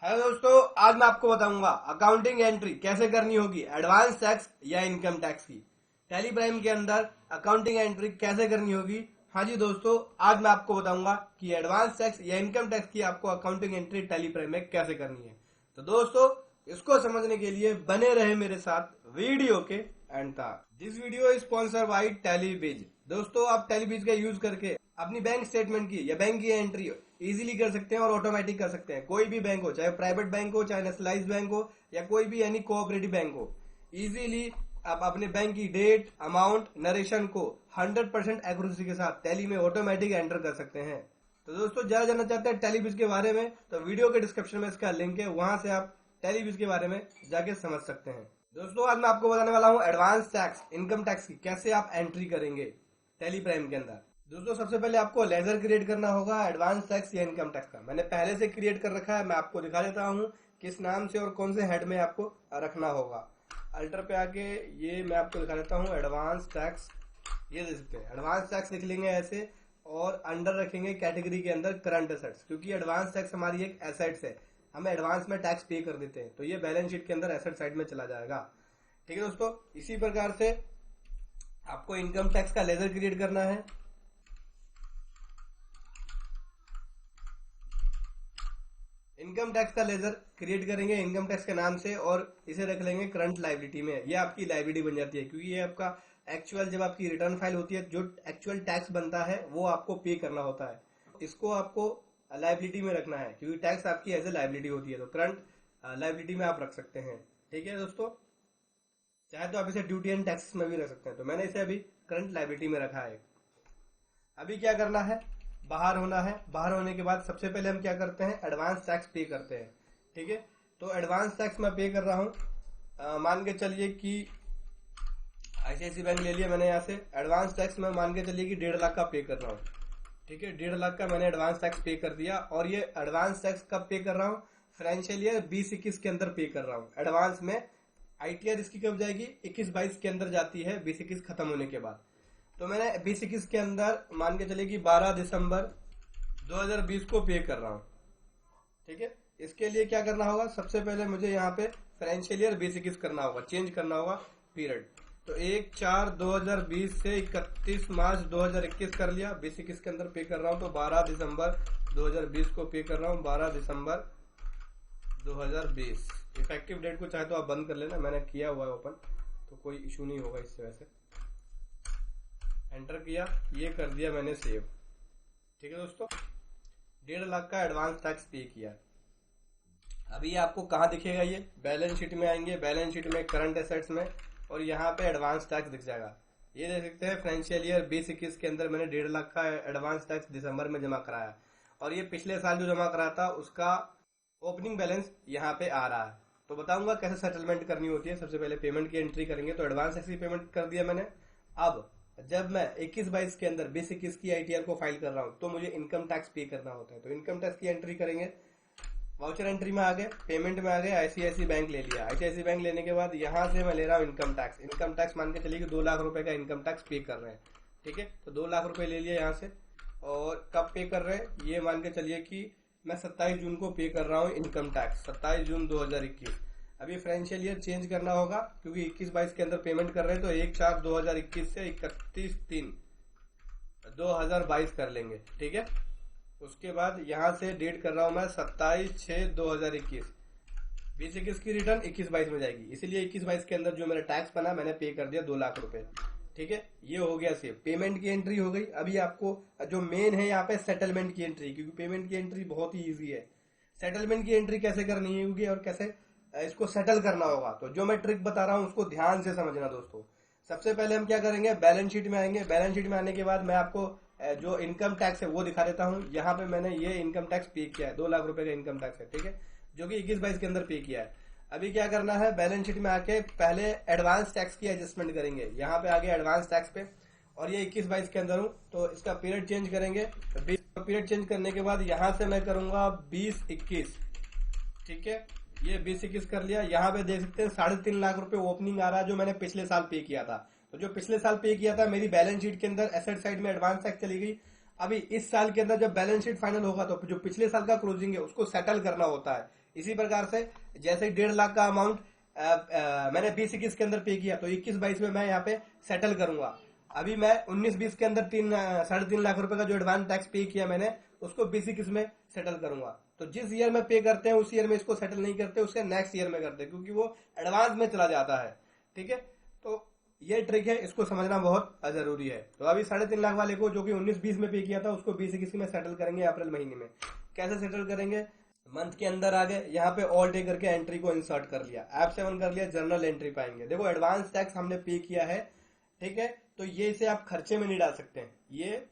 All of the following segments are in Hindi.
हेलो दोस्तों, आज मैं आपको बताऊंगा अकाउंटिंग एंट्री कैसे करनी होगी एडवांस टैक्स या इनकम टैक्स की। टैली प्राइम के अंदर अकाउंटिंग एंट्री कैसे करनी होगी। हाँ जी दोस्तों, आज मैं आपको बताऊंगा कि एडवांस टैक्स या इनकम टैक्स की आपको अकाउंटिंग एंट्री टैली प्राइम में कैसे करनी है। तो दोस्तों, इसको समझने के लिए बने रहे मेरे साथ वीडियो के एंड तक। This video is sponsor by टेलीविज। दोस्तों, आप टेलीविज का यूज करके अपनी बैंक स्टेटमेंट की या बैंक की एंट्री इजीली कर सकते हैं और ऑटोमेटिक कर सकते हैं। कोई भी बैंक हो, चाहे प्राइवेट बैंक हो, चाहे नेशनलाइज बैंक हो या कोई भी यानी कोऑपरेटिव बैंक हो, इजीली आप अपने बैंक की डेट, अमाउंट, नरेशन को 100% एक्यूरेसी के साथ टैली में ऑटोमेटिक एंटर कर सकते हैं। तो दोस्तों, जरा जानना चाहते हैं टेलीविज के बारे में, तो वीडियो के डिस्क्रिप्शन में इसका लिंक है, वहां से आप टेलीविज के बारे में जाके समझ सकते हैं। दोस्तों, आज मैं आपको बताने वाला हूँ एडवांस टैक्स, इनकम टैक्स की कैसे आप एंट्री करेंगे टैली प्राइम के अंदर। दोस्तों, सबसे पहले आपको लेजर क्रिएट करना होगा एडवांस टैक्स या इनकम टैक्स का। मैंने पहले से क्रिएट कर रखा है, मैं आपको दिखा देता हूँ किस नाम से और कौन से हेड में आपको रखना होगा। अल्टर पे आके ये मैं आपको दिखा देता हूँ एडवांस टैक्स। ये देख सकते हैं, एडवांस टैक्स लिख लेंगे ऐसे और अंडर रखेंगे कैटेगरी के अंदर करंट एसेट्स, क्योंकि एडवांस टैक्स हमारी एक एसेट्स है, हम एडवांस में टैक्स पे कर देते हैं, तो ये बैलेंस शीट के अंदर एसेट साइड में चला जाएगा। ठीक है दोस्तों, इसी प्रकार से आपको इनकम टैक्स का लेजर क्रिएट करना है। इनकम टैक्स का लेजर क्रिएट करेंगे इनकम टैक्स के नाम से और इसे रख लेंगे करंट लाइबिलिटी में। ये आपकी लाइबिलिटी बन जाती है, क्योंकि ये आपका एक्चुअल, जब आपकी रिटर्न फाइल होती है, जो एक्चुअल टैक्स बनता है वो आपको पे करना होता है। इसको आपको लाइबिलिटी में रखना है, क्योंकि टैक्स आपकी एज ए लाइबिलिटी होती है, तो करंट लाइबिलिटी में आप रख सकते हैं। ठीक है दोस्तों, चाहे तो आप इसे ड्यूटी एंड टैक्स में भी रख सकते हैं, तो मैंने इसे अभी करंट लाइबिलिटी में रखा है। अभी क्या करना है, बाहर होना है। बाहर होने के बाद सबसे पहले हम क्या करते हैं, एडवांस टैक्स पे करते हैं। ठीक है, तो एडवांस टैक्स मैं पे कर रहा हूं। मान के चलिए कि आईसीआईसी बैंक ले लिया मैंने, यहाँ से एडवांस टैक्स में मान के चलिए कि 1.5 लाख का पे कर रहा हूँ। ठीक है, 1.5 लाख का मैंने एडवांस टैक्स पे कर दिया। और ये एडवांस टैक्स कब पे कर रहा हूँ, फाइनेंशियल ईयर 20-21 के अंदर पे कर रहा हूँ एडवांस में। आईटीआर इसकी कब जाएगी, 21-22 के अंदर जाती है, 20-21 खत्म होने के बाद। तो मैंने 20-21 के अंदर मान के चलिए कि 12 दिसंबर 2020 को पे कर रहा हूँ। ठीक है, इसके लिए क्या करना होगा, सबसे पहले मुझे यहाँ पे फाइनेंशियल ईयर 20-21 करना होगा, चेंज करना होगा पीरियड। तो 1/4/2020 से 31 मार्च 2021 कर लिया, 20-21 के अंदर पे कर रहा हूँ। तो 12 दिसंबर 2020 को पे कर रहा हूँ, 12 दिसंबर 2020। इफेक्टिव डेट को चाहे तो आप बंद कर लेना, मैंने किया हुआ है ओपन, तो कोई इशू नहीं होगा इससे। वैसे एंटर किया, ये कर दिया मैंने सेव। ठीक है दोस्तों, 1.5 लाख का एडवांस टैक्स पे किया। अभी आपको कहाँ दिखेगा, ये बैलेंस शीट में आएंगे, बैलेंस शीट में करंट एसेट्स में, और यहाँ पे एडवांस टैक्स दिख जाएगा। ये देख सकते हैं, फाइनेंशियल ईयर 20-21 के अंदर मैंने 1.5 लाख का एडवांस टैक्स दिसंबर में जमा कराया, और ये पिछले साल जो जमा कराया था उसका ओपनिंग बैलेंस यहाँ पे आ रहा है। तो बताऊंगा कैसे सेटलमेंट करनी होती है। सबसे पहले पेमेंट की एंट्री करेंगे, तो एडवांस टैक्स की पेमेंट कर दिया मैंने। अब जब मैं 21-22 के अंदर 20-21 की आईटीआर को फाइल कर रहा हूं, तो मुझे इनकम टैक्स पे करना होता है, तो इनकम टैक्स की एंट्री करेंगे। वाउचर एंट्री में आ गए, पेमेंट में आ गए, आईसीआईसी बैंक ले लिया। आईसीआईसी बैंक लेने के बाद यहाँ से मैं ले रहा हूँ इनकम टैक्स। इनकम टैक्स मान के चलिए कि 2 लाख रुपए का इनकम टैक्स पे कर रहे हैं। ठीक है, तो 2 लाख रुपए ले लिया यहाँ से। और कब पे कर रहे हैं, ये मान के चलिए कि मैं 27 जून को पे कर रहा हूँ इनकम टैक्स, 27 जून 2021। अभी फाइनेंशियल ईयर चेंज करना होगा, क्योंकि 21-22 के अंदर पेमेंट कर रहे हैं, तो 1/4/2021 से 31/3/2022 कर लेंगे। ठीक है, उसके बाद यहाँ से डेट कर रहा हूं मैं 27/6/2021। 20-21 की रिटर्न 21-22 में जाएगी, इसीलिए 21-22 के अंदर जो मेरा टैक्स बना मैंने पे कर दिया 2 लाख रुपए। ठीक है, ये हो गया सेव, पेमेंट की एंट्री हो गई। अभी आपको जो मेन है यहाँ पे सेटलमेंट की एंट्री, क्योंकि पेमेंट की एंट्री बहुत ही ईजी है। सेटलमेंट की एंट्री कैसे करनी होगी और कैसे इसको सेटल करना होगा, तो जो मैं ट्रिक बता रहा हूँ उसको ध्यान से समझना दोस्तों। सबसे पहले हम क्या करेंगे, बैलेंस शीट में आएंगे। बैलेंस शीट में आने के बाद मैं आपको जो इनकम टैक्स है वो दिखा देता हूँ। यहाँ पे मैंने ये इनकम टैक्स पे किया है, 2 लाख रुपए का इनकम टैक्स है। ठीक है, जो कि 21-22 के अंदर पे किया है। अभी क्या करना है, बैलेंस शीट में आके पहले एडवांस टैक्स की एडजस्टमेंट करेंगे। यहाँ पे आगे एडवांस टैक्स पे, और ये 21-22 के अंदर हूँ, तो इसका पीरियड चेंज करेंगे। पीरियड चेंज करने के बाद यहाँ से मैं करूंगा 20-21। ठीक है, ये 20-21 कर लिया। यहाँ पे देख सकते हैं 3.5 लाख रुपए ओपनिंग आ रहा है, जो मैंने पिछले साल पे किया था। तो जो पिछले साल पे किया था, मेरी बैलेंस शीट के अंदर एसेट साइड में एडवांस टैक्स चली गई। अभी इस साल के अंदर जब बैलेंस शीट फाइनल होगा, तो जो पिछले साल का क्लोजिंग है उसको सेटल करना होता है, इसी प्रकार से जैसे 1.5 लाख का अमाउंट मैंने 20-21 के अंदर पे किया, तो 21-22 में मैं यहाँ पे सेटल करूंगा। अभी मैं 19-20 के अंदर 3.5 लाख रुपए का जो एडवांस टैक्स पे किया मैंने, उसको 20-21 में सेटल करूंगा। तो जिस ईयर में पे करते हैं उस ईयर में इसको सेटल नहीं करते, उसके नेक्स्ट ईयर में करते हैं, क्योंकि वो एडवांस में चला जाता है। ठीक है, तो ये ट्रिक है, इसको समझना बहुत जरूरी है। तो अभी 3.5 लाख वाले को जो कि 19-20 में पे किया था, उसको 20-21 में सेटल करेंगे अप्रैल महीने में। कैसे सेटल करेंगे? मंथ के अंदर आ गए, यहाँ पे ऑल डे करके एंट्री को इंसर्ट कर लिया, F7 कर लिया, जर्नल एंट्री पाएंगे। देखो एडवांस टैक्स हमने पे किया है, ठीक है, तो ये इसे आप खर्चे में नहीं डाल सकते हैं, ये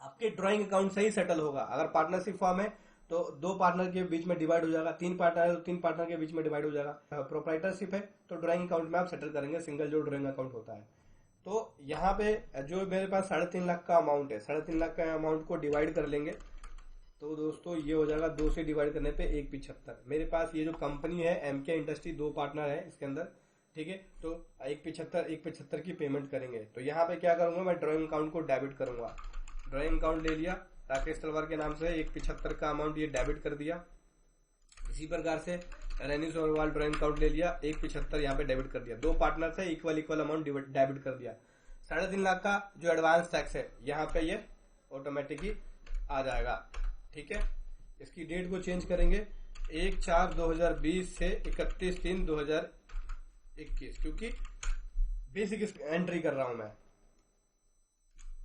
आपके ड्राइंग अकाउंट से ही सेटल होगा। अगर पार्टनरशिप फॉर्म है तो 2 पार्टनर के बीच में डिवाइड हो जाएगा, 3 पार्टनर है तो 3 पार्टनर के बीच में डिवाइड हो जाएगा। प्रोप्राइटरशिप है तो ड्राइंग अकाउंट में आप सेटल करेंगे, सिंगल जो ड्राइंग अकाउंट होता है। तो यहाँ पे जो मेरे पास 3.5 लाख का अमाउंट है, 3.5 लाख का अमाउंट को डिवाइड कर लेंगे, तो दोस्तों ये हो जाएगा 2 से डिवाइड करने पे 1.75। मेरे पास ये जो कंपनी है एमके इंडस्ट्री, 2 पार्टनर है इसके अंदर, ठीक है, तो 1.75 की पेमेंट करेंगे। तो यहाँ पे क्या करूंगा, मैं ड्राइंग अकाउंट को डेबिट करूंगा। ड्राइंग अकाउंट ले लिया राकेश तलवार के नाम से, 1.75 का अमाउंट ये डेबिट कर दिया। इसी प्रकार से रेनी सोनोवाल ड्राइंग अकाउंट ले लिया, 1.75 यहाँ पे डेबिट कर दिया। 2 पार्टनर से इक्वल अमाउंट डेबिट कर दिया। 3.5 लाख का जो एडवांस टैक्स है यहाँ पे ये ऑटोमेटिकली आ जाएगा। ठीक है, इसकी डेट को चेंज करेंगे 1/4/2020 से 31/3/2021, क्योंकि बेसिक एंट्री कर रहा हूं मैं।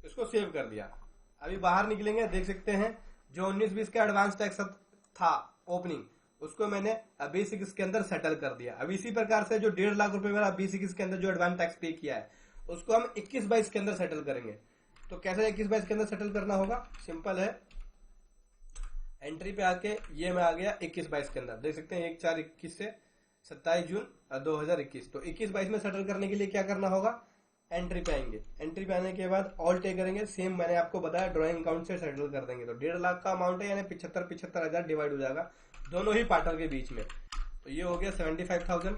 इसको सेव कर दिया। अभी बाहर निकलेंगे, देख सकते हैं जो 19-20 का एडवांस टैक्स था ओपनिंग, उसको मैंने बेसिक के अंदर सेटल कर दिया। अब इसी प्रकार से जो 1.5 लाख रुपए मेरा बेसिक के अंदर जो एडवांस टैक्स पे किया है, उसको हम 21-22 के अंदर सेटल करेंगे। तो कैसे 21-22 के अंदर सेटल करना होगा? सिंपल है, एंट्री पे आके ये मैं आ गया 21-22 के अंदर, देख सकते हैं 1/4/21 से 27 जून 2021। तो 21-22 में सेटल करने के लिए क्या करना होगा? एंट्री पे आएंगे, एंट्री पे आने के बाद ऑल टे करेंगे, सेम मैंने आपको बताया ड्राइंग अकाउंट से सेटल कर देंगे। तो 1.5 लाख का अमाउंट है, यानी 75,000 डिवाइड हो जाएगा दोनों ही पार्टनर के बीच में। तो ये हो गया 75,000,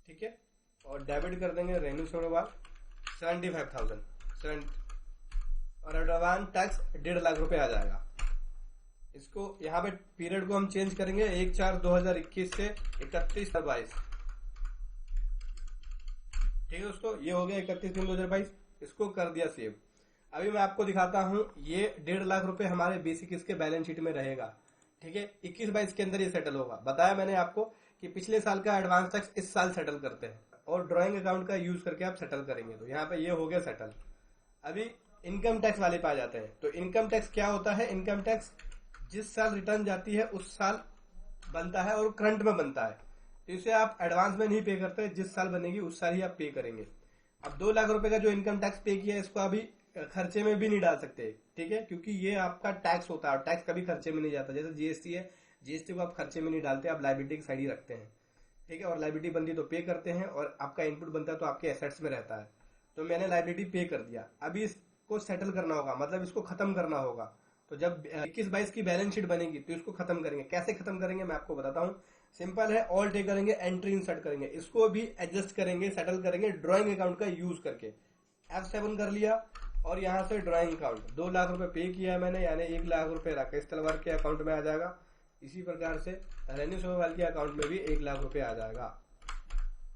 ठीक है, और डेबिट कर देंगे रेनू सोनोवाल 75,000 और एडवांस टैक्स 1.5 लाख रुपए आ जाएगा। इसको यहाँ पे पीरियड को हम चेंज करेंगे 1/4/2021 से 31/22। ठीक है दोस्तों, ये हो गया 31/3/2022। इसको कर दिया सेव। अभी मैं आपको दिखाता हूं, ये 1.5 लाख रुपए हमारे बेसिक इसके बैलेंस शीट में रहेगा। ठीक है, 21-22 के अंदर ये सेटल होगा। बताया मैंने आपको कि पिछले साल का एडवांस टैक्स इस साल सेटल करते हैं और ड्राइंग अकाउंट का यूज करके आप सेटल करेंगे। तो यहाँ पे ये हो गया सेटल। अभी इनकम टैक्स वाले पे आ जाते हैं। तो इनकम टैक्स क्या होता है? इनकम टैक्स जिस साल रिटर्न जाती है उस साल बनता है और करंट में बनता है। तो इसे आप एडवांस में नहीं पे करते, जिस साल बनेगी उस साल ही आप पे करेंगे। अब 2 लाख रुपए का जो इनकम टैक्स पे किया है, इसको अभी खर्चे में भी नहीं डाल सकते, ठीक है, क्योंकि ये आपका टैक्स होता है और टैक्स कभी खर्चे में नहीं जाता। जैसे जीएसटी है, जीएसटी को आप खर्चे में नहीं डालते, आप लाइबिलिटी की साइड ही रखते हैं। ठीक है, और लाइबिलिटी बनती तो पे करते हैं और आपका इनपुट बनता है तो आपके एसेट्स में रहता है। तो मैंने लाइबिलिटी पे कर दिया। अभी इसको सेटल करना होगा, मतलब इसको खत्म करना होगा। तो जब 21-22 की बैलेंस शीट बनेगी तो इसको खत्म करेंगे। कैसे खत्म करेंगे मैं आपको बताता हूँ। सिंपल है, ऑल टे करेंगे, एंट्री इंसर्ट करेंगे, इसको भी एडजस्ट करेंगे, सेटल करेंगे ड्राइंग अकाउंट का यूज करके। F7 कर लिया और यहाँ से ड्राइंग अकाउंट 2 लाख रुपए पे किया है मैंने, यानी 1 लाख रुपए राकेश तलवार के अकाउंट में आ जाएगा। इसी प्रकार से रेनी सोनोवाल के अकाउंट में भी 1 लाख रुपए आ जाएगा,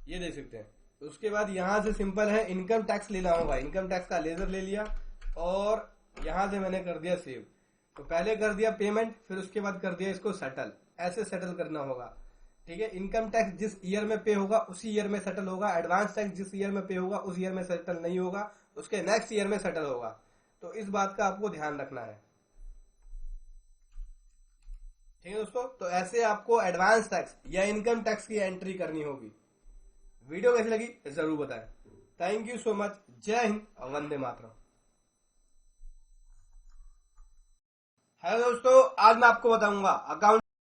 ये देख सकते हैं। उसके बाद यहाँ से सिंपल है, इनकम टैक्स लेना होगा। इनकम टैक्स का लेजर ले लिया और यहाँ से मैंने कर दिया सेव। तो पहले कर दिया पेमेंट, फिर उसके बाद कर दिया इसको सेटल। ऐसे सेटल करना होगा, ठीक है। इनकम टैक्स जिस ईयर में पे होगा उसी ईयर में सेटल होगा। एडवांस टैक्स जिस ईयर में पे होगा उस ईयर में सेटल नहीं होगा, उसके नेक्स्ट ईयर में सेटल होगा। तो इस बात का आपको ध्यान रखना है, ठीक है दोस्तों। तो ऐसे आपको एडवांस टैक्स या इनकम टैक्स की एंट्री करनी होगी। वीडियो कैसी लगी जरूर बताएं। Thank you so much. जय हिंद और वंदे मातरम। हेलो दोस्तों, आज मैं आपको बताऊंगा अकाउंट